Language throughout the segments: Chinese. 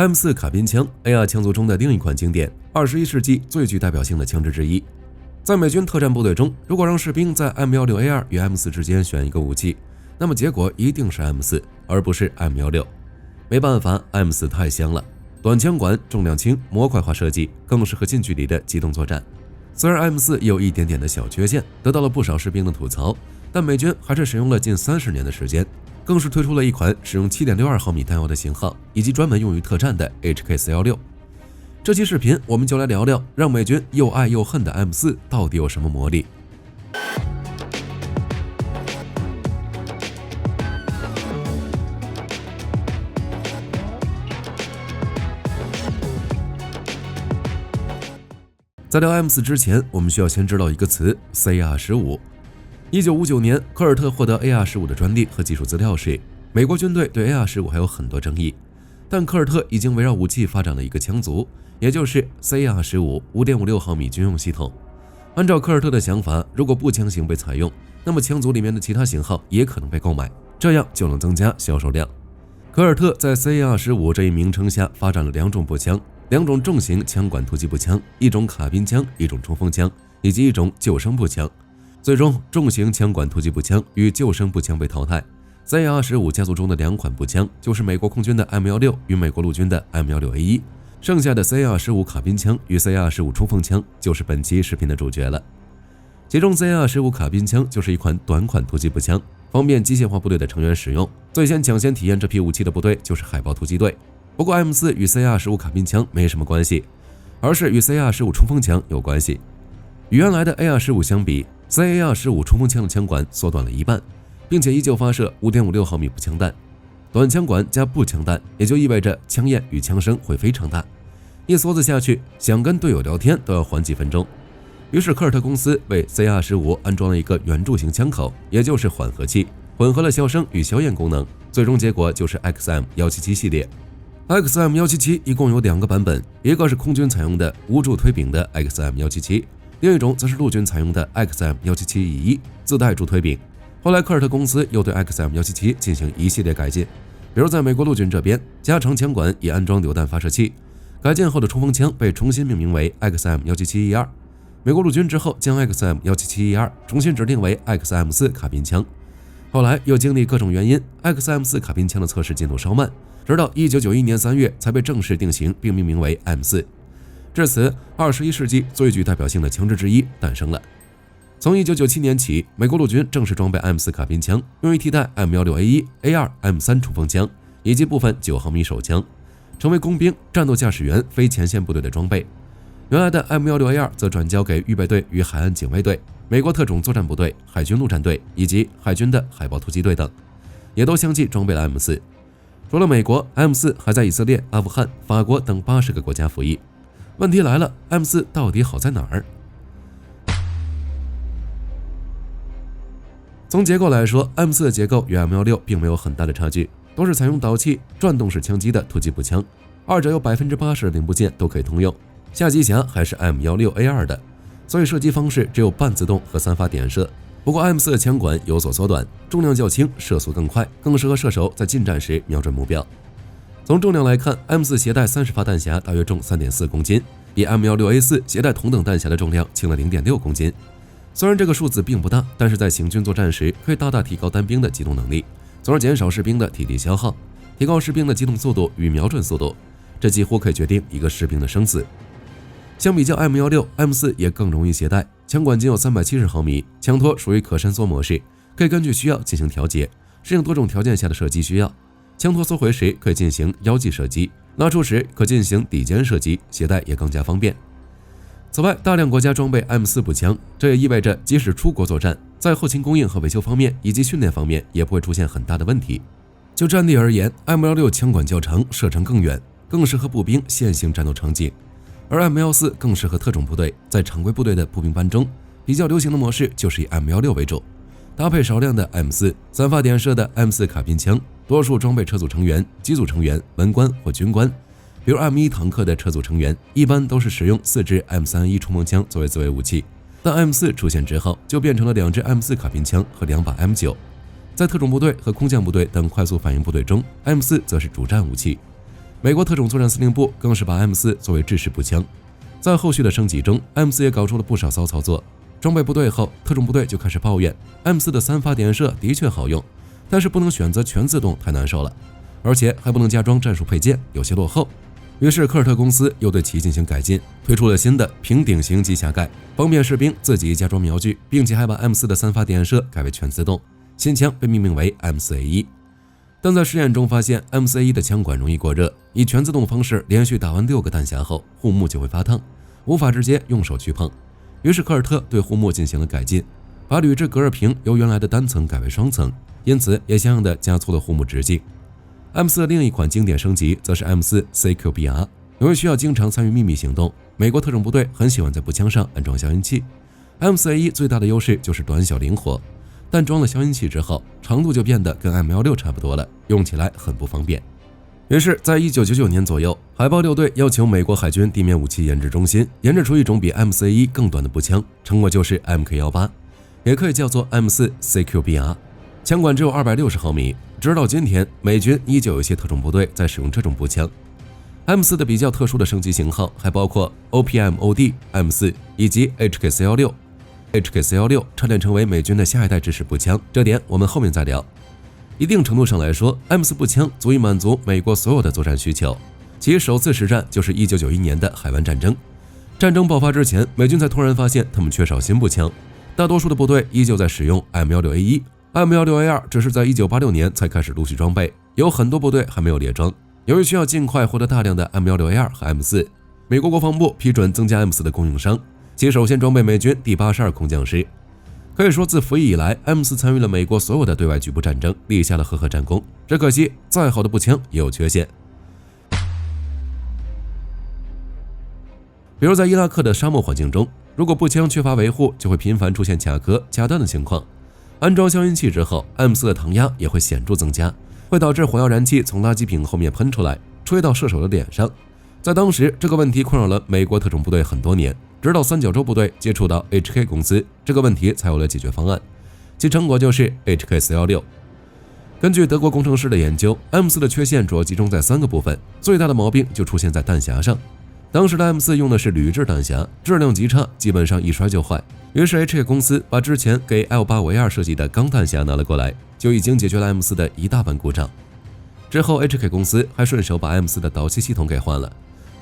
M4 卡宾枪 AR 枪族中的另一款经典，21世纪最具代表性的枪支之一。在美军特战部队中，如果让士兵在 M16A2 与 M4 之间选一个武器，那么结果一定是 M4，而不是 M16。没办法 ，M4 太香了，短枪管、重量轻、模块化设计，更适合近距离的机动作战。虽然 M4 也有一点点的小缺陷，得到了不少士兵的吐槽，但美军还是使用了近30年的时间。更是推出了一款使用 7.62 毫米弹药的型号，以及专门用于特战的 HK416。这期视频我们就来聊聊让美军又爱又恨的 M4 到底有什么魔力。在聊 M4 之前，我们需要先知道一个词 CR15。1959年，科尔特获得 AR-15 的专利和技术资料时，美国军队对 AR-15 还有很多争议，但科尔特已经围绕武器发展了一个枪族，也就是 CR-15 5.56毫米军用系统。按照科尔特的想法，如果步枪型被采用，那么枪族里面的其他型号也可能被购买，这样就能增加销售量。科尔特在 CR-15 这一名称下发展了2种步枪，2种重型枪管突击步枪，一种卡宾枪，一种冲锋枪，以及一种救生步枪。最终，重型枪管突击步枪与救生步枪被淘汰。CR-15 家族中的2款步枪就是美国空军的 M16 与美国陆军的 M16A1， 剩下的 CR-15 卡宾枪与 CR-15 冲锋枪就是本期视频的主角了。其中 CR-15 卡宾枪就是一款短款突击步枪，方便机械化部队的成员使用。最先抢先体验这批武器的部队就是海豹突击队。不过 M4 与 CR-15 卡宾枪没什么关系，而是与 CR-15 冲锋枪有关系。与原来的 AR-15 相比， CR-15 冲锋枪的枪管缩短了一半，并且依旧发射 5.56 毫米步枪弹。短枪管加步枪弹，也就意味着枪焰与枪声会非常大，一梭子下去，想跟队友聊天都要缓几分钟。于是科尔特公司为 CR-15 安装了一个圆柱形枪口，也就是缓和器，混合了消声与消焰功能，最终结果就是 XM177 系列。XM177 一共有2个版本，一个是空军采用的无柱推柄的 XM177，另一种则是陆军采用的 XM177E1 自带柱推柄。后来科尔特公司又对 XM177 进行一系列改进，比如在美国陆军这边，加长枪管以安装榴弹发射器，改进后的冲锋枪被重新命名为 XM177E2。美国陆军之后将 XM177E2 重新指定为 XM4 卡宾枪。后来又经历各种原因， XM4 卡宾枪的测试进度稍慢，直到1991年3月才被正式定型并命名为 M4。至此，21世纪最具代表性的枪支之一诞生了。从1997年起，美国陆军正式装备 M4 卡宾枪，用于替代 M16A1、A2、M3 冲锋枪以及部分9毫米手枪，成为工兵、战斗驾驶员、非前线部队的装备。原来的 M16A2 则转交给预备队与海岸警卫队、美国特种作战部队、海军陆战队以及海军的海豹突击队等，也都相继装备了 M4。除了美国， M4 还在以色列、阿富汗、法国等80个国家服役。问题来了， M4 到底好在哪儿？从结构来说， M4 的结构与 M16 并没有很大的差距，都是采用导气转动式枪机的突击步枪，二者有 80% 的零部件都可以通用。下机匣还是 M16A2 的，所以射击方式只有半自动和3发点射。不过 M4 的枪管有所缩短，重量较轻，射速更快，更适合射手在近战时瞄准目标。从重量来看， M4 携带30发弹匣大约重 3.4 公斤，比 M16A4 携带同等弹匣的重量轻了 0.6 公斤。虽然这个数字并不大，但是在行军作战时可以大大提高单兵的机动能力，从而减少士兵的体力消耗，提高士兵的机动速度与瞄准速度，这几乎可以决定一个士兵的生死。相比较 M16， M4 也更容易携带，枪管仅有370毫米，枪托属于可伸缩模式，可以根据需要进行调节，适应多种条件下的射击需要。枪托缩回时可以进行腰击射击，拉出时可进行底肩射击，携带也更加方便。此外，大量国家装备 M4 步枪，这也意味着即使出国作战，在后勤供应和维修方面以及训练方面也不会出现很大的问题。就战地而言， M16 枪管较长，射程更远，更适合步兵线性战斗场景，而 M14 更适合特种部队。在常规部队的步兵班中，比较流行的模式就是以 M16 为主，搭配少量的 M4、3发点射的 M4 卡宾枪，多数装备车组成员、机组成员、文官或军官。比如 M1 坦克的车组成员一般都是使用4支 M31 冲锋枪作为自卫武器，但 M4 出现之后，就变成了2支 M4 卡宾枪和2把 M9。在特种部队和空降部队等快速反应部队中， M4 则是主战武器。美国特种作战司令部更是把 M4 作为制式步枪。在后续的升级中 ，M4 也搞出了不少骚操作。装备部队后，特种部队就开始抱怨 M4 的3发点射的确好用，但是不能选择全自动，太难受了，而且还不能加装战术配件，有些落后。于是科尔特公司又对其进行改进，推出了新的平顶型机匣盖，方便士兵自己加装瞄具，并且还把 M4 的3发点射改为全自动。新枪被命名为 M4A1。但在实验中发现 M4A1 的枪管容易过热，以全自动方式连续打完6个弹匣后，护木就会发烫，无法直接用手去碰。于是科尔特对护木进行了改进，把铝制隔热屏由原来的单层改为双层，因此也相应的加粗了护木直径。M4 的另一款经典升级则是 M4 CQBR。 由于需要经常参与秘密行动，美国特种部队很喜欢在步枪上安装消音器。M4A1 最大的优势就是短小灵活，但装了消音器之后，长度就变得跟 M16 差不多了，用起来很不方便。于是在1999年左右，海豹6队要求美国海军地面武器研制中心研制出一种比 M4A1 更短的步枪，成果就是 MK18， 也可以叫做 M4 CQBR。 枪管只有260毫米，直到今天，美军依旧有一些特种部队在使用这种步枪。M4 的比较特殊的升级型号还包括 OPMOD M4 以及 HK-416。HK-416 差点成为美军的下一代制式步枪，这点我们后面再聊。一定程度上来说 ，M4 步枪足以满足美国所有的作战需求。其首次实战就是1991年的海湾战争。战争爆发之前，美军才突然发现他们缺少新步枪，大多数的部队依旧在使用 M16A1。M16A2 只是在1986年才开始陆续装备，有很多部队还没有列装。由于需要尽快获得大量的 M16A2 和 M4， 美国国防部批准增加 M4 的供应商，其首先装备美军第82空降师。可以说自服役以来 ，M4 参与了美国所有的对外局部战争，立下了赫赫战功。只可惜，再好的步枪也有缺陷。比如在伊拉克的沙漠环境中，如果步枪缺乏维护，就会频繁出现卡壳、卡弹的情况。安装消音器之后 ，M4 的膛压也会显著增加，会导致火药燃气从垃圾瓶后面喷出来，吹到射手的脸上。在当时，这个问题困扰了美国特种部队很多年，直到三角洲部队接触到 HK 公司，这个问题才有了解决方案，其成果就是 HK-416。根据德国工程师的研究 ，M4 的缺陷主要集中在3个部分，最大的毛病就出现在弹匣上。当时的 M4 用的是铝制弹匣，质量极差，基本上一摔就坏。于是 HK 公司把之前给 L8V2 设计的钢弹匣拿了过来，就已经解决了 M4 的一大半故障。之后 HK 公司还顺手把 M4 的导气系统给换了。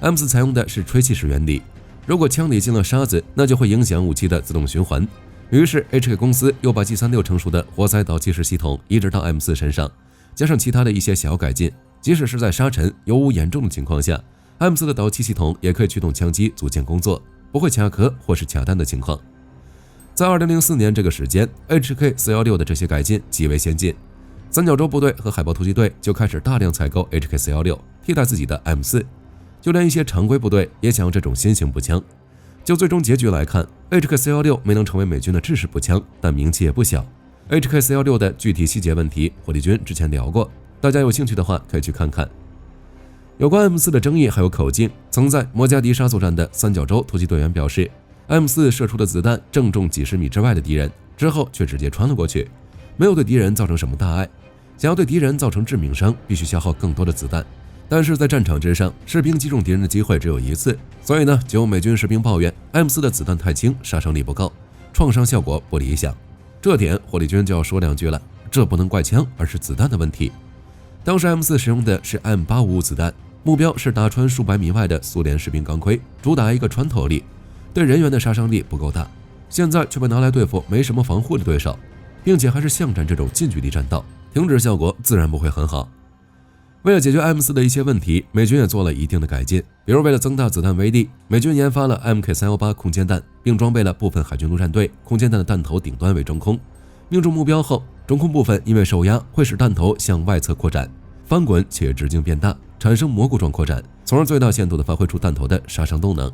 M4 采用的是吹气式原理，如果枪里进了沙子，那就会影响武器的自动循环。于是 HK 公司又把 G36成熟的活塞导气式系统移植到 M4 身上，加上其他的一些小改进，即使是在沙尘、油污严重的情况下， M4 的导气系统也可以驱动枪机组建工作，不会卡壳或是卡弹的情况。在2004年这个时间 ，HK-416 的这些改进极为先进，三角洲部队和海豹突击队就开始大量采购 HK-416，替代自己的 M4。就连一些常规部队也想要这种新型步枪。就最终结局来看 ，HK-416没能成为美军的制式步枪，但名气也不小。HK-416的具体细节问题，火力军之前聊过，大家有兴趣的话可以去看看。有关 M4 的争议还有口径，曾在摩加迪沙作战的三角洲突击队员表示 ，M4 射出的子弹正中几十米之外的敌人，之后却直接穿了过去，没有对敌人造成什么大碍。想要对敌人造成致命伤，必须消耗更多的子弹。但是在战场之上，士兵击中敌人的机会只有一次，所以呢，就有美军士兵抱怨 M4 的子弹太轻，杀伤力不高，创伤效果不理想。这点火力军就要说两句了，这不能怪枪，而是子弹的问题。当时 M4 使用的是 M855 子弹，目标是打穿数百米外的苏联士兵钢盔，主打一个穿透力，对人员的杀伤力不够大。现在却被拿来对付没什么防护的对手，并且还是巷战这种近距离战斗，停止效果自然不会很好。为了解决 M4 的一些问题，美军也做了一定的改进，比如为了增大子弹威力，美军研发了 MK318 空间弹，并装备了部分海军陆战队空间弹的弹头顶端为中空，命中目标后，中空部分因为受压会使弹头向外侧扩展，翻滚且直径变大，产生蘑菇状扩展，从而最大限度地发挥出弹头的杀伤动能。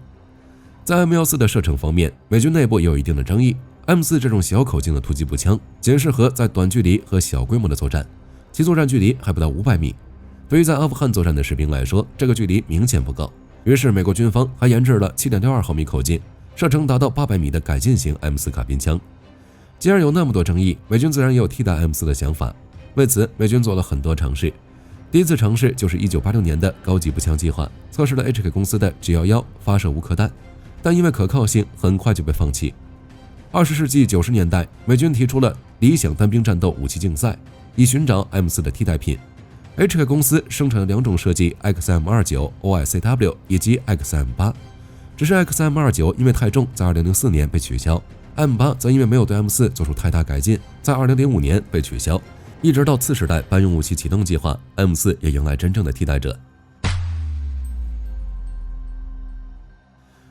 在 M14 的射程方面，美军内部也有一定的争议。M4 这种小口径的突击步枪仅适合在短距离和小规模的作战，其作战距离还不到500米。对于在阿富汗作战的士兵来说，这个距离明显不够。于是美国军方还研制了 7.62 毫米口径、射程达到800米的改进型 M4 卡宾枪。既然有那么多争议，美军自然也有替代 M4 的想法。为此，美军做了很多尝试。第一次尝试就是1986年的高级步枪计划，测试了 HK 公司的 G11发射无壳弹，但因为可靠性很快就被放弃。20世纪90年代，美军提出了理想单兵战斗武器竞赛，以寻找 M4 的替代品。HK 公司生产了2种设计 XM29 OICW 以及 XM8， 只是 XM29 因为太重，在2004年被取消， M8 则因为没有对 M4 做出太大改进，在2005年被取消。一直到次世代班用武器启动计划 ，M4 也迎来真正的替代者。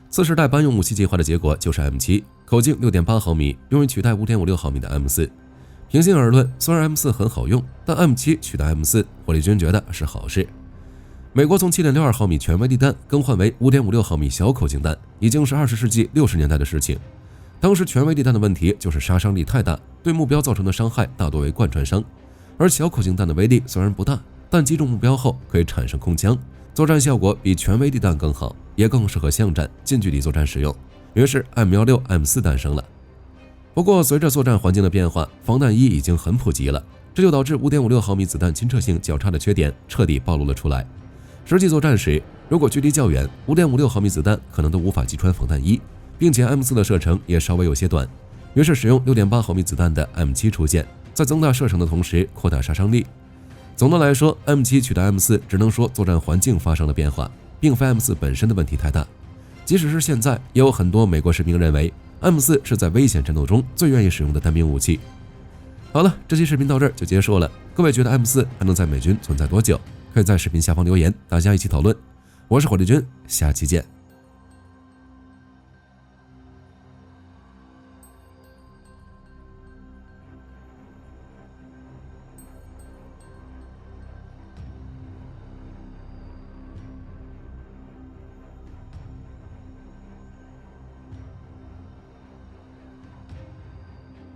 次世代班用武器计划的结果就是 M7， 口径 6.8 毫米，用于取代 5.56 毫米的 M4。平心而论，虽然 M4 很好用，但 M7 取代 M4， 火力军觉得是好事。美国从 7.62 毫米全威力弹更换为 5.56 毫米小口径弹，已经是20世纪60年代的事情。当时全威力弹的问题就是杀伤力太大，对目标造成的伤害大多为贯穿伤。而小口径弹的威力虽然不大，但击中目标后可以产生空枪，作战效果比全威力弹更好，也更适合巷战、近距离作战使用。于是 M16、M4 诞生了。不过，随着作战环境的变化，防弹衣已经很普及了，这就导致 5.56 毫米子弹亲测性较差的缺点彻底暴露了出来。实际作战时，如果距离较远，5.56 毫米子弹可能都无法击穿防弹衣，并且 M4 的射程也稍微有些短。于是使用 6.8 毫米子弹的 M7 出现，在增大射程的同时扩大杀伤力。总的来说， M7 取代 M4 只能说作战环境发生了变化，并非 M4 本身的问题太大。即使是现在，也有很多美国士兵认为 M4 是在危险战斗中最愿意使用的单兵武器。好了，这期视频到这儿就结束了。各位觉得 M4 还能在美军存在多久？可以在视频下方留言，大家一起讨论。我是火力军，下期见。